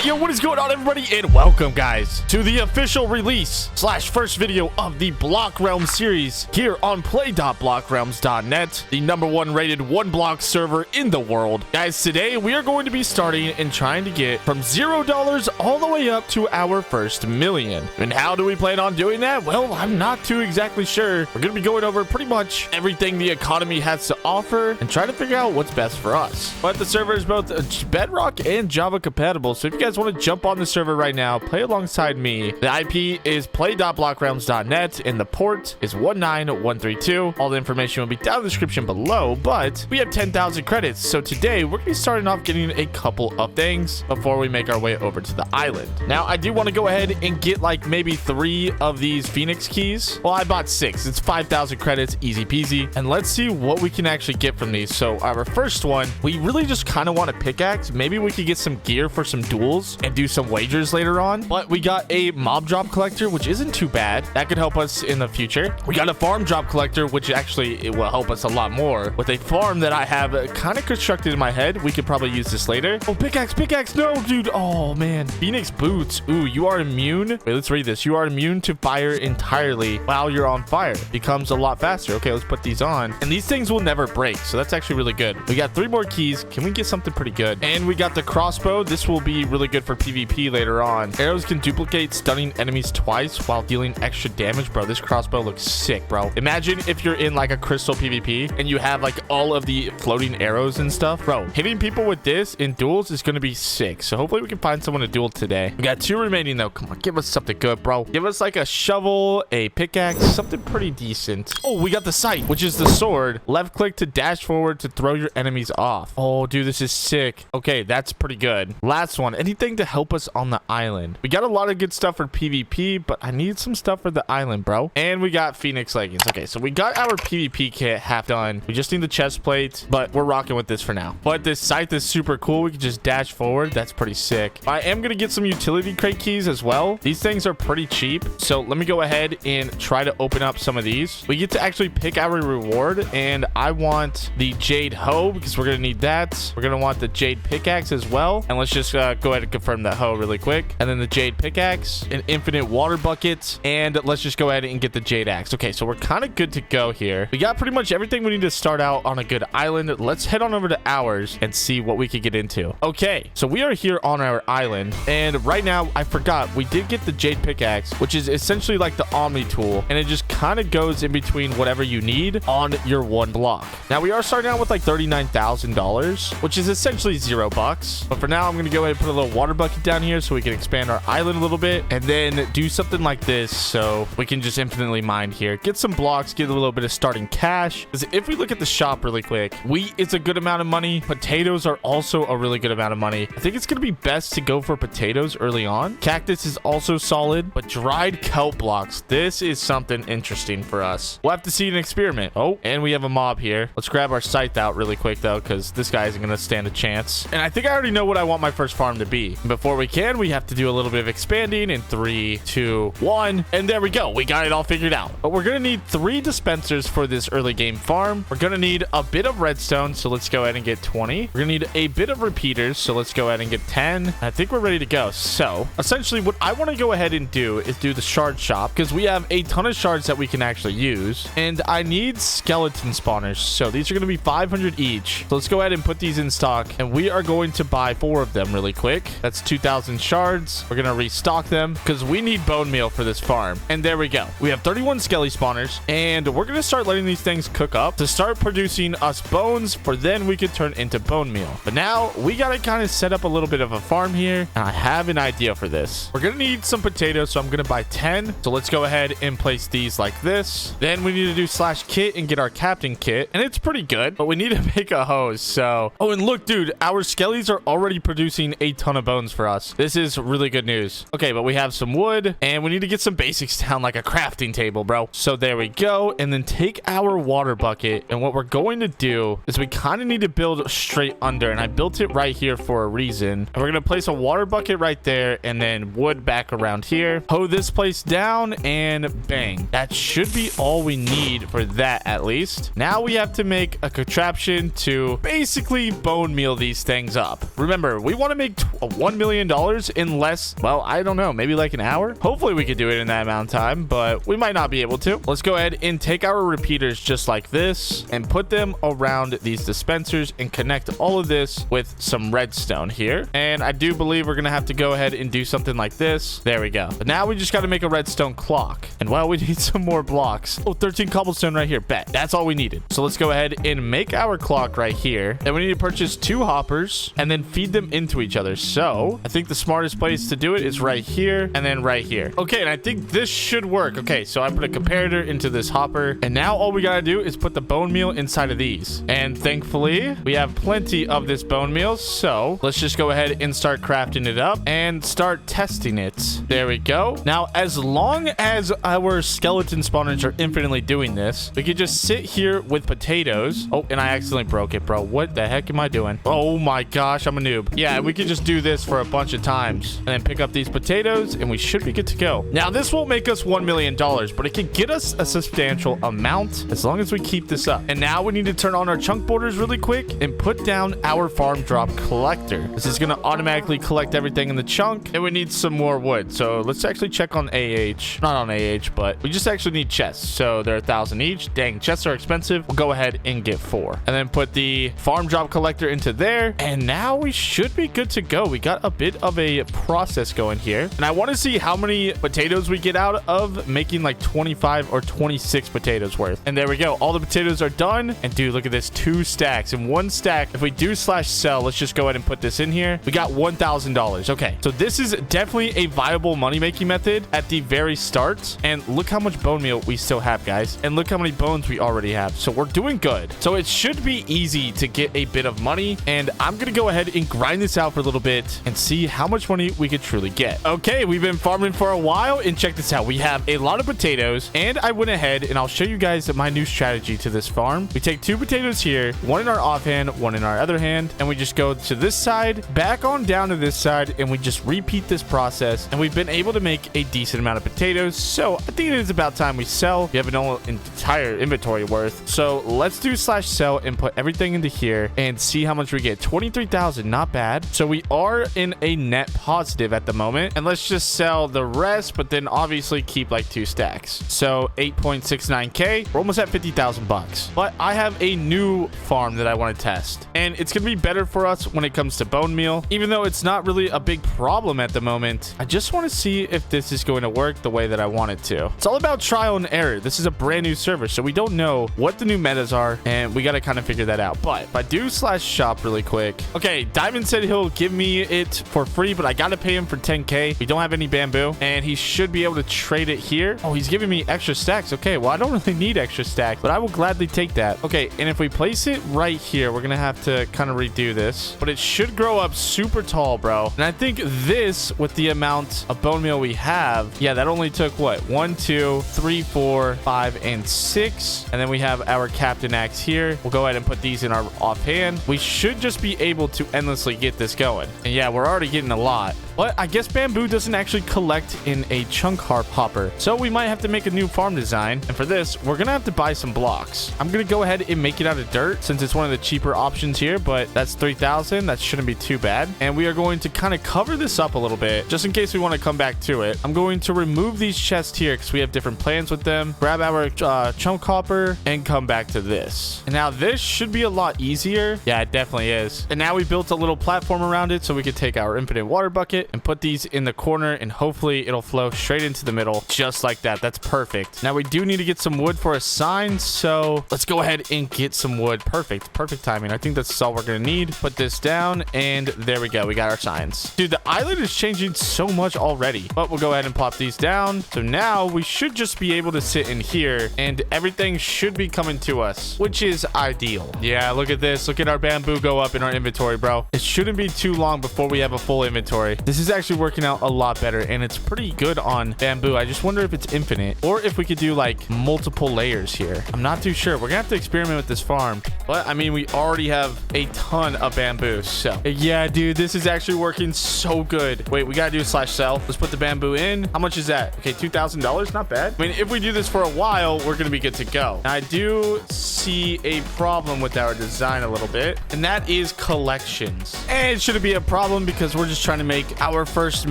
Yo, what is going on, everybody, and welcome, guys, to the official release / first video of the Block Realm series here on play.blockrealms.net, the #1 rated OneBlock server in the world. Guys, today we are going to be starting and trying to get from $0 all the way up to our first million. And how do we plan on doing that? Well, I'm not too exactly sure. We're going to be going over pretty much everything the economy has to offer and try to figure out what's best for us. But the server is both Bedrock and Java compatible, so if you guys want to jump on the server right now, play alongside me. The IP is play.blockrealms.net and the port is 19132. All the information will be down in the description below, but we have 10,000 credits, so today we're going to be starting off getting a couple of things before we make our way over to the island. Now, I do want to go ahead and get like maybe 3 of these Phoenix keys. Well, I bought 6. It's 5,000 credits, easy peasy. And let's see what we can actually get from these. So our first one, we really just kind of want a pickaxe. Maybe we could get some gear for some duels and do some wagers later on. But we got a mob drop collector, which isn't too bad. That could help us in the future. We got a farm drop collector, which actually it will help us a lot more. With a farm that I have kind of constructed in my head, we could probably use this later. Oh, pickaxe, no, dude. Oh, man. Phoenix boots. Ooh, you are immune. Wait, let's read this. You are immune to fire entirely while you're on fire. Becomes a lot faster. Okay, let's put these on. And these things will never break, so that's actually really good. We got 3 more keys. Can we get something pretty good? And we got the crossbow. This will be really good for PvP later on. Arrows can duplicate stunning enemies twice while dealing extra damage. Bro, this crossbow looks sick, bro. Imagine if you're in like a crystal PvP and you have like all of the floating arrows and stuff. Bro, hitting people with this in duels is going to be sick. So hopefully we can find someone to duel today. We got 2 remaining though. Come on, give us something good, bro. Give us like a shovel, a pickaxe, something pretty decent. Oh, we got the sight, which is the sword. Left click to dash forward to throw your enemies off. Oh, dude, this is sick. Okay, that's pretty good. Last one, anything to help us on the island. We got a lot of good stuff for PvP, but I need some stuff for the island, bro. And we got Phoenix leggings. Okay, so we got our PvP kit half done. We just need the chest plate, but we're rocking with this for now. But this scythe is super cool. We can just dash forward. That's pretty sick. I am going to get some utility crate keys as well. These things are pretty cheap. So let me go ahead and try to open up some of these. We get to actually pick our reward, and I want the jade hoe because we're going to need that. We're going to want the jade pickaxe as well. And let's just go ahead and confirm that hoe really quick. And then the jade pickaxe, an infinite water bucket, and let's just go ahead and get the jade axe. Okay, so we're kind of good to go here. We got pretty much everything we need to start out on a good island. Let's head on over to ours and see what we could get into. Okay, so we are here on our island, and right now I forgot we did get the jade pickaxe, which is essentially like the omni tool, and it just kind of goes in between whatever you need on your one block. Now we are starting out with like $39,000, which is essentially $0. But for now, I'm going to go ahead and put a little water bucket down here so we can expand our island a little bit, and then do something like this so we can just infinitely mine here. Get some blocks, get a little bit of starting cash. Because if we look at the shop really quick, wheat is a good amount of money. Potatoes are also a really good amount of money. I think it's going to be best to go for potatoes early on. Cactus is also solid, but dried kelp blocks, this is something interesting for us. We'll have to see an experiment. Oh, and we have a mob here. Let's grab our scythe out really quick though, because this guy isn't going to stand a chance. And I think I already know what I want my first farm to be. Before we can, we have to do a little bit of expanding in 3, 2, 1. And there we go. We got it all figured out. But we're going to need 3 dispensers for this early game farm. We're going to need a bit of redstone, so let's go ahead and get 20. We're going to need a bit of repeaters, so let's go ahead and get 10. I think we're ready to go. So essentially what I want to go ahead and do is do the shard shop, because we have a ton of shards that we can actually use, and I need skeleton spawners, so these are going to be 500 each. So let's go ahead and put these in stock, and we are going to buy 4 of them really quick. That's 2,000 shards. We're going to restock them because we need bone meal for this farm. And there we go. We have 31 skelly spawners, and we're going to start letting these things cook up to start producing us bones, for then we could turn into bone meal. But now we got to kind of set up a little bit of a farm here, and I have an idea for this. We're going to need some potatoes, so I'm going to buy 10. So let's go ahead and place these like this. Then we need to do /kit and get our captain kit, and it's pretty good, but we need to make a hose. So, oh, and look, dude, our skellies are already producing a ton of bones for us. This is really good news. Okay, but we have some wood, and we need to get some basics down, like a crafting table, bro. So there we go. And then take our water bucket, and what we're going to do is we kind of need to build straight under, and I built it right here for a reason. And we're going to place a water bucket right there, and then wood back around here. Hoe this place down, and bang. That should be all we need for that, at least. Now we have to make a contraption to basically bone meal these things up. Remember, we want to make... Oh, $1 million in less, well, I don't know, maybe like an hour. Hopefully we could do it in that amount of time, but we might not be able to. Let's go ahead and take our repeaters just like this and put them around these dispensers and connect all of this with some redstone here. And I do believe we're gonna have to go ahead and do something like this. There we go. But now we just got to make a redstone clock. And well, we need some more blocks. Oh, 13 cobblestone right here. Bet. That's all we needed. So let's go ahead and make our clock right here. Then we need to purchase 2 hoppers and then feed them into each other. So I think the smartest place to do it is right here and then right here. Okay, and I think this should work. Okay, so I put a comparator into this hopper, and now all we gotta do is put the bone meal inside of these. And thankfully, we have plenty of this bone meal, so let's just go ahead and start crafting it up and start testing it. There we go. Now, as long as our skeleton spawners are infinitely doing this, we could just sit here with potatoes. Oh, and I accidentally broke it, bro. What the heck am I doing? Oh my gosh, I'm a noob. Yeah, we could just do this for a bunch of times and then pick up these potatoes, and we should be good to go. Now, this won't make us $1 million, but it can get us a substantial amount as long as we keep this up. And now we need to turn on our chunk borders really quick and put down our farm drop collector. This is going to automatically collect everything in the chunk, and we need some more wood. So let's actually check on AH. Not on AH, but we just actually need chests. So they're 1,000 each. Dang, chests are expensive. We'll go ahead and get 4. And then put the farm drop collector into there. And now we should be good to go. We got a bit of a process going here. And I want to see how many potatoes we get out of making like 25 or 26 potatoes worth. And there we go. All the potatoes are done. And dude, look at this. 2 stacks. And 1 stack, if we do /sell, let's just go ahead and put this in here. We got $1,000. Okay. So this is definitely a viable money-making method at the very start. And look how much bone meal we still have, guys. And look how many bones we already have. So we're doing good. So it should be easy to get a bit of money. And I'm going to go ahead and grind this out for a little bit and see how much money we could truly get. Okay, we've been farming for a while, and check this out. We have a lot of potatoes, and I went ahead and I'll show you guys my new strategy to this farm. We take 2 potatoes here, 1 in our offhand, 1 in our other hand, and we just go to this side, back on down to this side, and we just repeat this process. And we've been able to make a decent amount of potatoes, so I think it is about time we sell. We have an entire inventory worth, so let's do /sell and put everything into here and see how much we get. 23,000, not bad. So we are in a net positive at the moment, and let's just sell the rest, but then obviously keep like 2 stacks. So 8.69k, we're almost at 50,000 bucks. But I have a new farm that I want to test, and it's gonna be better for us when it comes to bone meal, even though it's not really a big problem at the moment. I just want to see if this is going to work the way that I want it to. It's all about trial and error. This is a brand new server, so we don't know what the new metas are, and we got to kind of figure that out. But if I do /shop really quick, okay, Diamond said he'll give me it for free, but I got to pay him for 10k. We don't have any bamboo, and he should be able to trade it here. Oh, he's giving me extra stacks. Okay, well, I don't really need extra stacks, but I will gladly take that. Okay, and if we place it right here, we're gonna have to kind of redo this, but it should grow up super tall, bro. And I think this, with the amount of bone meal we have, yeah, that only took what, 1, 2, 3, 4, 5, and 6. And then we have our captain axe here. We'll go ahead and put these in our offhand. We should just be able to endlessly get this going. And yeah, we're already getting a lot. But I guess bamboo doesn't actually collect in a chunk hopper. So we might have to make a new farm design. And for this, we're going to have to buy some blocks. I'm going to go ahead and make it out of dirt since it's one of the cheaper options here. But that's 3,000. That shouldn't be too bad. And we are going to kind of cover this up a little bit just in case we want to come back to it. I'm going to remove these chests here because we have different plans with them. Grab our chunk hopper and come back to this. And now this should be a lot easier. Yeah, it definitely is. And now we built a little platform around it so we could take our infinite water bucket and put these in the corner, and hopefully it'll flow straight into the middle just like that. That's perfect. Now we do need to get some wood for a sign, so let's go ahead and get some wood. Perfect timing. I think that's all we're gonna need. Put this down, and there we go. We got our signs. Dude, the island is changing so much already, but we'll go ahead and plop these down. So now we should just be able to sit in here and everything should be coming to us, which is ideal. Yeah, look at this. Look at our bamboo go up in our inventory, bro. It shouldn't be too long before we have a full inventory. This This is actually working out a lot better, and it's pretty good on bamboo. I just wonder if it's infinite or if we could do like multiple layers here. I'm not too sure. We're gonna have to experiment with this farm, but I mean, we already have a ton of bamboo. So yeah, dude, this is actually working so good. Wait, we gotta do a /sell. Let's put the bamboo in. How much is that? Okay, $2,000. Not bad. I mean, if we do this for a while, we're gonna be good to go. Now, I do see a problem with our design a little bit, and that is collections. And it shouldn't be a problem because we're just trying to make our first $1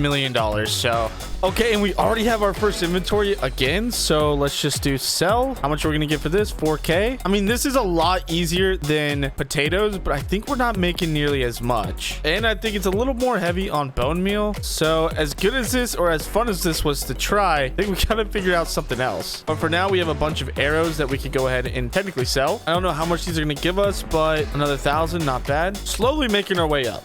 million. So okay, and we already have our first inventory again, so let's just do sell. How much are we gonna get for this? 4K. I mean, this is a lot easier than potatoes, but I think we're not making nearly as much, and I think it's a little more heavy on bone meal. So as good as this, or as fun as this was to try, I think we gotta figure out something else. But for now, we have a bunch of arrows that we could go ahead and technically sell. I don't know how much these are gonna give us, but another 1,000, not bad. Slowly making our way up.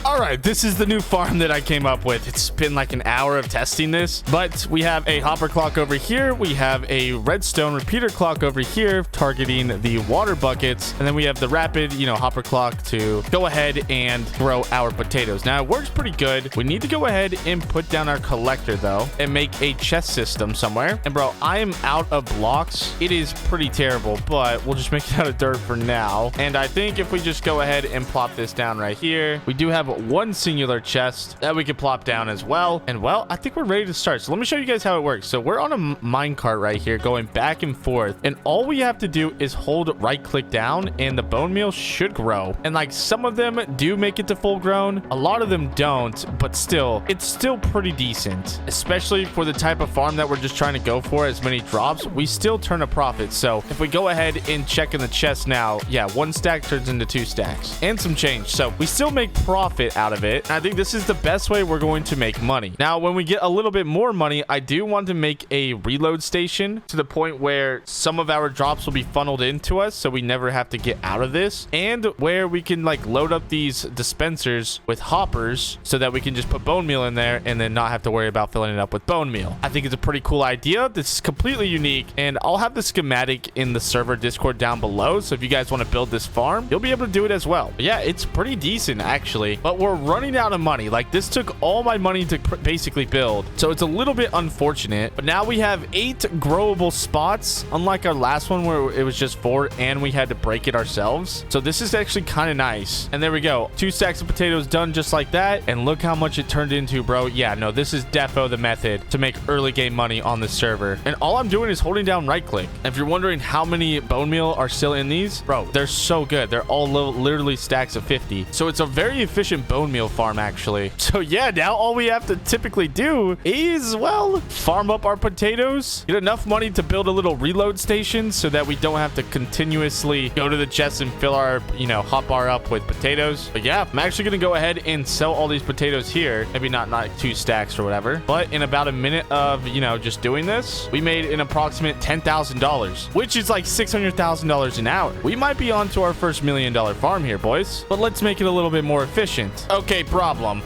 All right, this is the new farm that I came up with. It's been like an hour of testing this, but we have a hopper clock over here. We have a redstone repeater clock over here targeting the water buckets, and then we have the rapid, hopper clock to go ahead and grow our potatoes. Now, it works pretty good. We need to go ahead and put down our collector though and make a chest system somewhere. And bro, I am out of blocks. It is pretty terrible, but we'll just make it out of dirt for now. And I think if we just go ahead and plop this down right here, we do have one singular chest that we could plop down as well. And well, I think we're ready to start. So let me show you guys how it works. So we're on a minecart right here going back and forth, and all we have to do is hold right click down and the bone meal should grow. And like, some of them do make it to full grown, a lot of them don't, but still, it's still pretty decent, especially for the type of farm that we're just trying to go for. As many drops, we still turn a profit. So if we go ahead and check in the chest now, yeah, 1 stack turns into 2 stacks and some change, so we still make profit out of it. And I think this is the best way we're going to make money. Now, when we get a little bit more money, I do want to make a reload station to the point where some of our drops will be funneled into us, so we never have to get out of this, and where we can like load up these dispensers with hoppers so that we can just put bone meal in there and then not have to worry about filling it up with bone meal. I think it's a pretty cool idea. This is completely unique, and I'll have the schematic in the server Discord down below, so if you guys want to build this farm, you'll be able to do it as well. But yeah, it's pretty decent actually, but we're running out of money. Like, this took all my money to basically build, so it's a little bit unfortunate. But now we have 8 growable spots, unlike our last one where it was just 4 and we had to break it ourselves. So this is actually kind of nice. And there we go, 2 stacks of potatoes done just like that, and look how much it turned into, bro. Yeah, no, this is defo the method to make early game money on this server. And all I'm doing is holding down right click. And if you're wondering how many bone meal are still in these, bro, they're so good. They're all literally stacks of 50. So it's a very efficient bone meal farm actually. So yeah, now all we have to typically do is, well, farm up our potatoes, get enough money to build a little reload station so that we don't have to continuously go to the chest and fill our, hot bar up with potatoes. But yeah, I'm actually gonna go ahead and sell all these potatoes here. Maybe not 2 stacks or whatever, but in about a minute of, just doing this, we made an approximate $10,000, which is like $600,000 an hour. We might be on to our first $1 million farm here, boys, but let's make it a little bit more efficient. Okay, problem.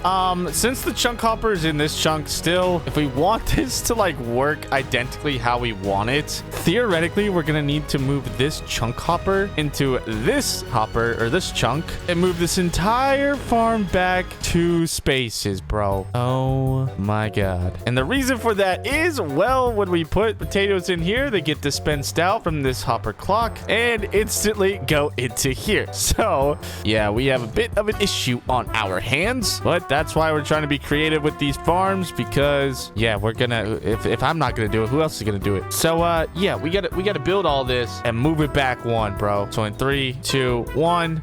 Since the chunk hopper is in this chunk still, if we want this to like work identically how we want it, theoretically, we're gonna need to move this chunk hopper into this hopper, or this chunk, and move this entire farm back 2 spaces, bro. Oh my god. And the reason for that is, well, when we put potatoes in here, they get dispensed out from this hopper clock and instantly go into here. So yeah, we have a bit of an issue on our hands, but that's why we're trying to be creative with these farms, because yeah, we're gonna, if I'm not gonna do it, who else is gonna do it? So yeah, we gotta build all this and move it back 1, bro. So in 3, 2, 1.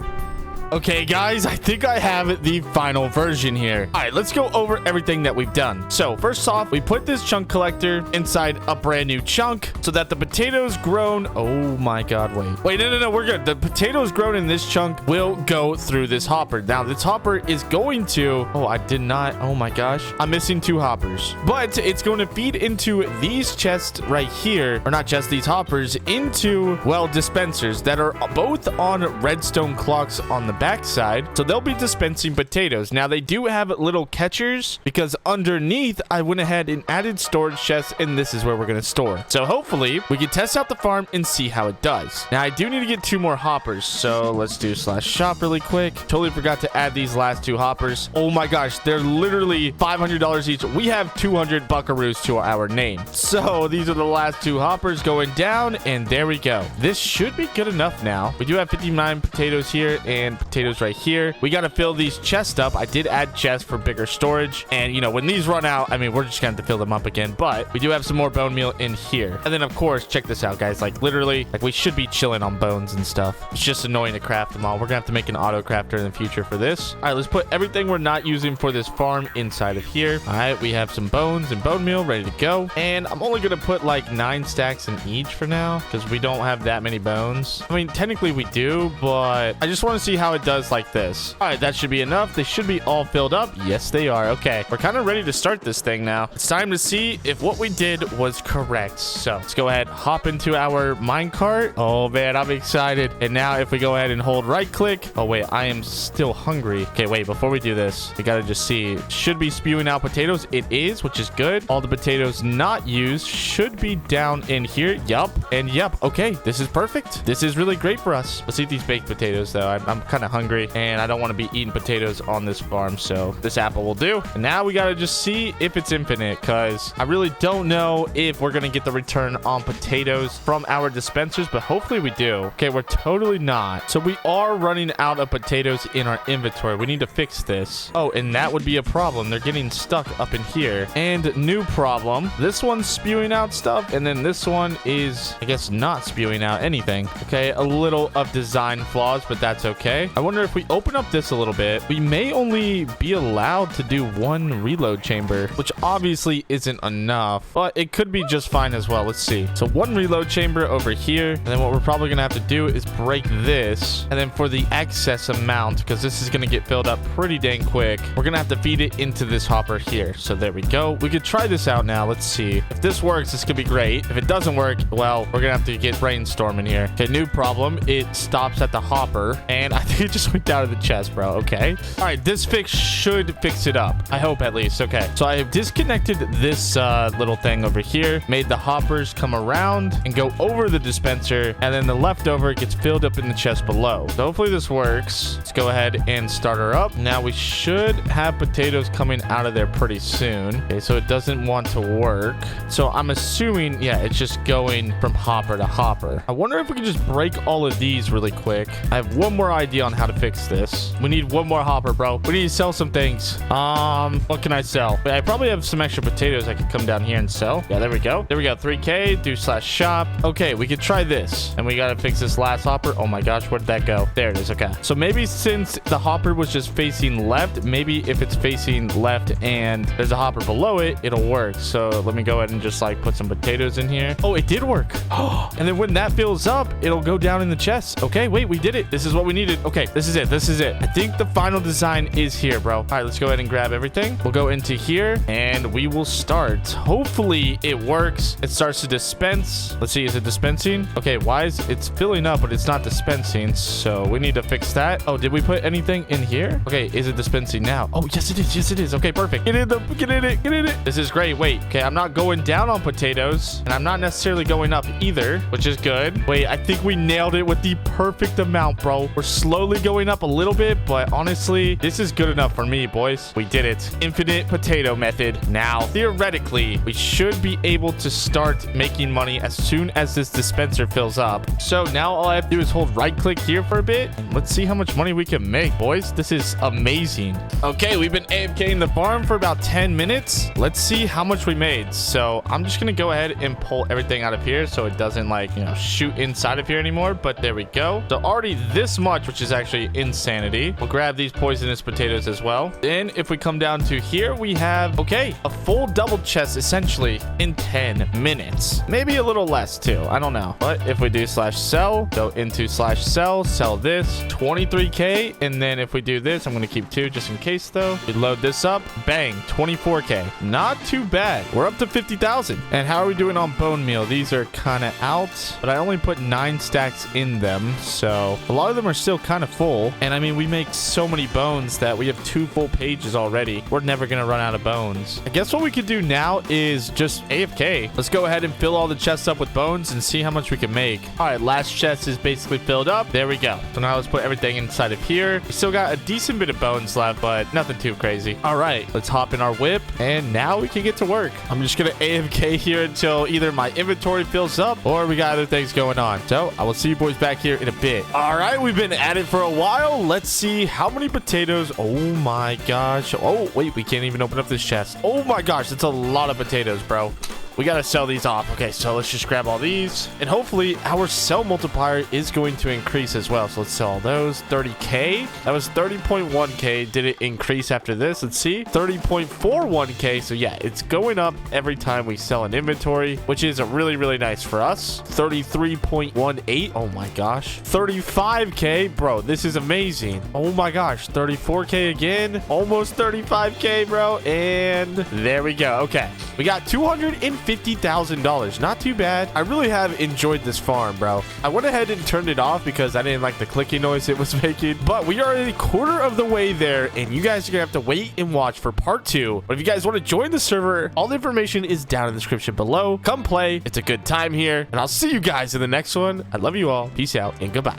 Okay, guys, I think I have the final version here. All right, let's go over everything that we've done. So first off, we put this chunk collector inside a brand new chunk so that the potatoes grown. Oh my god, wait, no, we're good. The potatoes grown in this chunk will go through this hopper. Now this hopper is going to, oh my gosh, I'm missing 2 hoppers, but it's going to feed into these chests right here, or not chests, these hoppers into, well, dispensers that are both on redstone clocks on the back side. So they'll be dispensing potatoes. Now they do have little catchers because underneath I went ahead and added storage chests, and this is where we're going to store. So hopefully we can test out the farm and see how it does. Now I do need to get 2 more hoppers. So let's do /shop really quick. Totally forgot to add these last 2 hoppers. Oh my gosh, they're literally $500 each. We have 200 buckaroos to our name. So these are the last 2 hoppers going down, and there we go. This should be good enough now. We do have 59 potatoes here and potatoes right here. We got to fill these chests up. I did add chests for bigger storage, and you know, when these run out, I mean, we're just gonna have to fill them up again, but we do have some more bone meal in here. And then of course, check this out, guys. Like literally, like we should be chilling on bones and stuff. It's just annoying to craft them all. We're gonna have to make an auto crafter in the future for this. All right, let's put everything we're not using for this farm inside of here. All right, we have some bones and bone meal ready to go, and I'm only gonna put like 9 stacks in each for now because we don't have that many bones. I mean, technically we do, but I just want to see how it does like this. All right, that should be enough. They should be all filled up. Yes, they are. Okay, we're kind of ready to start this thing now. It's time to see if what we did was correct. So let's go ahead, hop into our minecart. Oh man, I'm excited. And now if we go ahead and hold right click. Oh wait, I am still hungry. Okay, wait, before we do this, we gotta just see. It should be spewing out potatoes. It is, which is good. All the potatoes not used should be down in here. Yup. And yup. Okay, this is perfect. This is really great for us. Let's eat these baked potatoes though. I'm kind of hungry and I don't want to be eating potatoes on this farm, so this apple will do. And now we gotta just see if it's infinite, because I really don't know if we're gonna get the return on potatoes from our dispensers, but hopefully we do. Okay, we're totally not. So we are running out of potatoes in our inventory. We need to fix this. Oh, and that would be a problem. They're getting stuck up in here. And new problem. This one's spewing out stuff, and then this one is, I guess, not spewing out anything. Okay, a little of design flaws, but that's okay. I wonder if we open up this a little bit, we may only be allowed to do 1 reload chamber, which obviously isn't enough, but it could be just fine as well. Let's see. So 1 reload chamber over here, and then what we're probably gonna have to do is break this, and then for the excess amount, because this is gonna get filled up pretty dang quick, we're gonna have to feed it into this hopper here. So there we go. We could try this out now. Let's see. If this works, this could be great. If it doesn't work, well, we're gonna have to get brainstorm in here. Okay, new problem. It stops at the hopper, and I think it just went down to the chest, bro. Okay. All right, this fix should fix it up. I hope at least. Okay, so I have disconnected this little thing over here, made the hoppers come around and go over the dispenser, and then the leftover gets filled up in the chest below. So hopefully this works. Let's go ahead and start her up. Now we should have potatoes coming out of there pretty soon. Okay, so it doesn't want to work. So I'm assuming, yeah, it's just going from hopper to hopper. I wonder if we can just break all of these really quick. I have one more idea on how to fix this. We need 1 more hopper, bro. We need to sell some things. What can I sell? I probably have some extra potatoes I could come down here and sell. Yeah, there we go. There we go. 3K, do /shop. Okay, we could try this. And we got to fix this last hopper. Oh my gosh, where did that go? There it is. Okay. So maybe since the hopper was just facing left, maybe if it's facing left and there's a hopper below it, it'll work. So let me go ahead and just like put some potatoes in here. Oh, it did work. And then when that fills up, it'll go down in the chest. Okay, wait, we did it. This is what we needed. Okay, this is it. This is it. I think the final design is here, bro. All right, let's go ahead and grab everything. We'll go into here and we will start. Hopefully it works. It starts to dispense. Let's see, is it dispensing? Okay, why is it's filling up, but it's not dispensing? So we need to fix that. Oh, did we put anything in here? Okay, is it dispensing now? Oh, yes, it is. Yes, it is. Okay, perfect. Get in it. Get in it. Get in it. This is great. Wait, okay, I'm not going down on potatoes, and I'm not necessarily going up either, which is good. Wait, I think we nailed it with the perfect amount, bro. We're slowly going up a little bit, but honestly, this is good enough for me, boys. We did it. Infinite potato method. Now, theoretically, we should be able to start making money as soon as this dispenser fills up. So now all I have to do is hold right click here for a bit, and let's see how much money we can make, boys. This is amazing. Okay, we've been AFKing the farm for about 10 minutes. Let's see how much we made. So I'm just gonna go ahead and pull everything out of here so it doesn't like, you know, shoot inside of here anymore, but there we go. So already this much, which is actually insanity. We'll grab these poisonous potatoes as well. Then if we come down to here, we have, okay, a full double chest essentially in 10 minutes. Maybe a little less too. I don't know. But if we do /sell, go into /sell, sell this, 23K. And then if we do this, I'm going to keep 2 just in case though. We load this up, bang, 24K. Not too bad. We're up to 50,000. And how are we doing on bone meal? These are kind of out, but I only put 9 stacks in them. So a lot of them are still kind of of full. And I mean, we make so many bones that we have 2 full pages already. We're never going to run out of bones. I guess what we could do now is just AFK. Let's go ahead and fill all the chests up with bones and see how much we can make. All right, last chest is basically filled up. There we go. So now let's put everything inside of here. We still got a decent bit of bones left, but nothing too crazy. All right, let's hop in our whip, and now we can get to work. I'm just going to AFK here until either my inventory fills up or we got other things going on. So I will see you boys back here in a bit. All right, we've been at it for a while. Let's see how many potatoes. Oh my gosh. Oh, wait, we can't even open up this chest. Oh my gosh, that's a lot of potatoes, bro. We got to sell these off. Okay, so let's just grab all these. And hopefully our sell multiplier is going to increase as well. So let's sell all those. 30K. That was 30.1K. Did it increase after this? Let's see. 30.41K. So yeah, it's going up every time we sell an inventory, which is really, really nice for us. 33.18. Oh my gosh. 35K. Bro, this is amazing. Oh my gosh. 34K again. Almost 35K, bro. And there we go. Okay. We got $250,000. Not too bad. I really have enjoyed this farm, bro. I went ahead and turned it off because I didn't like the clicking noise it was making. But we are a quarter of the way there, and you guys are gonna have to wait and watch for part 2. But if you guys want to join the server, all the information is down in the description below. Come play. It's a good time here, and I'll see you guys in the next one. I love you all. Peace out and goodbye.